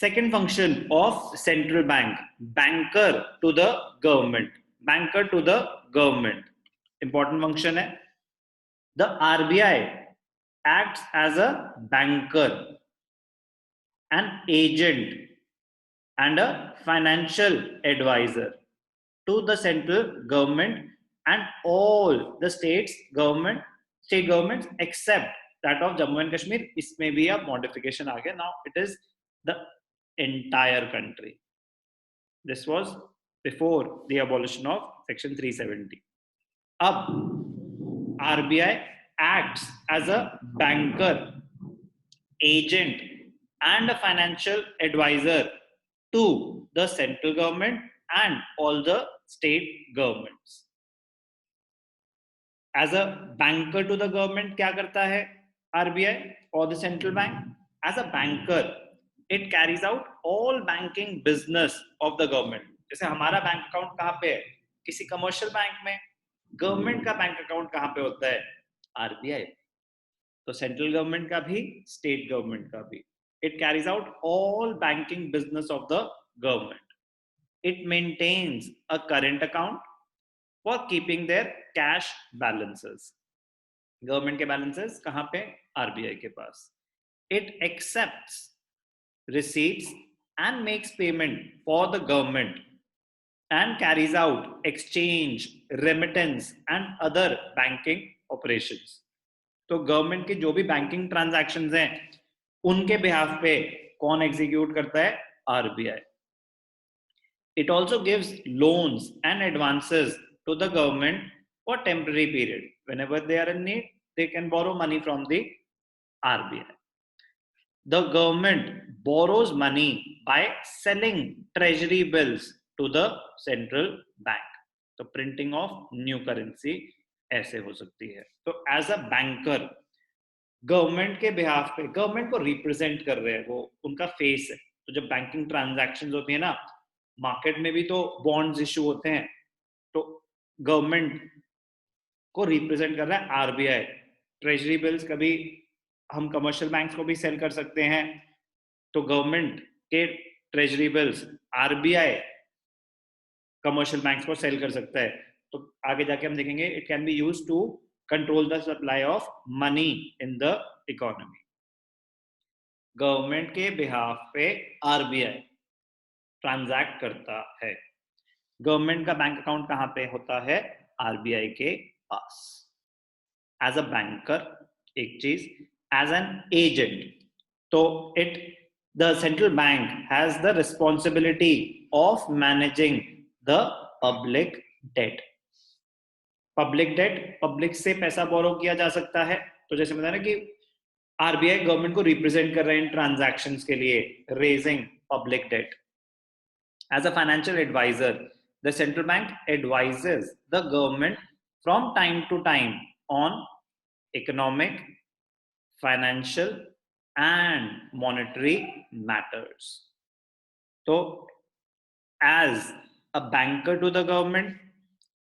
second function of central bank, banker to the government. Banker to the government. Important function है. The RBI acts as a banker, an agent, and a financial advisor to the central government and all the state governments except that of Jammu and Kashmir. इसमें भी अब modification आ गया. Now it is the entire country. This was before the abolition of section 370. अब RBI acts as a banker, agent, and a financial advisor to the central government and all the state governments. As a banker to the government, क्या करता है RBI or the central bank? As a banker, it carries out all banking business of the government. जैसे हमारा bank account कहाँ पे है? किसी commercial bank में. गवर्नमेंट का बैंक अकाउंट कहाँ पे होता है? RBI. तो सेंट्रल गवर्नमेंट का भी, स्टेट गवर्नमेंट का भी. It carries out all banking business of the government. It maintains a current account for keeping their cash balances. Government के balances कहाँ पे? RBI के पास. It accepts receipts and makes payment for the government and carries out exchange, remittance and other banking operations. तो government के जो भी banking transactions हैं उनके बिहाफ पे कौन एग्जीक्यूट करता है? RBI. It also gives loans and advances to the government for temporary period. Whenever they are in need, they can borrow money from the RBI. The government borrows money by selling treasury bills to the central bank. तो printing of new currency ऐसे हो सकती है. तो as a banker, government के behalf पे government को represent कर रहे हैं, वो उनका फेस है. तो जब बैंकिंग ट्रांजैक्शंस होती है ना, मार्केट में भी तो बॉन्ड्स इशू होते हैं, तो गवर्नमेंट को रिप्रेजेंट कर रहा है आरबीआई. ट्रेजरी बिल्स कभी हम कमर्शियल बैंक्स को भी सेल कर सकते हैं, तो गवर्नमेंट के treasury bills RBI commercial banks को सेल कर सकता है. तो आगे जाके हम देखेंगे it can be used to control the supply of money in the economy. Government के बिहाफ पे आरबीआई ट्रांजैक्ट करता है. गवर्नमेंट का बैंक अकाउंट कहां पे होता है? आरबीआई के पास. एज अ बैंकर एक चीज, एज एन एजेंट, तो the central bank has the responsibility of managing the public debt. Public debt, public से पैसा बोरो किया जा सकता है. तो जैसे बताया ना कि आरबीआई गवर्नमेंट को रिप्रेजेंट कर रहे हैं ट्रांजैक्शंस के लिए, raising public debt. As a financial adviser, the central bank advises the government from time to time on economic, financial and monetary matters. तो as a banker to the government,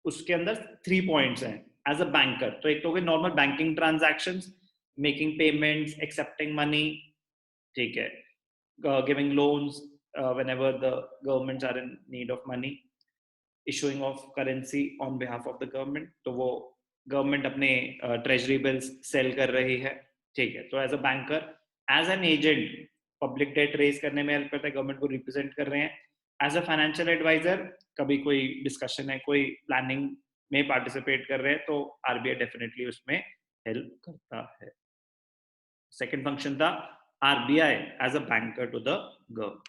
उसके अंदर 3 points हैं. As a banker, तो एक तो हो गए normal banking transactions, making payments, accepting money, ठीक है, giving loans whenever the governments are in need of money, issuing of currency on behalf of the government. तो वो गवर्नमेंट अपने ट्रेजरी बिल्स सेल कर रही है, ठीक है. तो as a banker, as an agent public debt raise करने में हेल्प करता है, गवर्नमेंट को रिप्रेजेंट कर रहे हैं. एज अ फाइनेंशियल एडवाइजर, कभी कोई डिस्कशन है, कोई प्लानिंग में पार्टिसिपेट कर रहे हैं, तो आरबीआई डेफिनेटली उसमें हेल्प करता है. सेकंड फंक्शन था RBI as a banker to the government.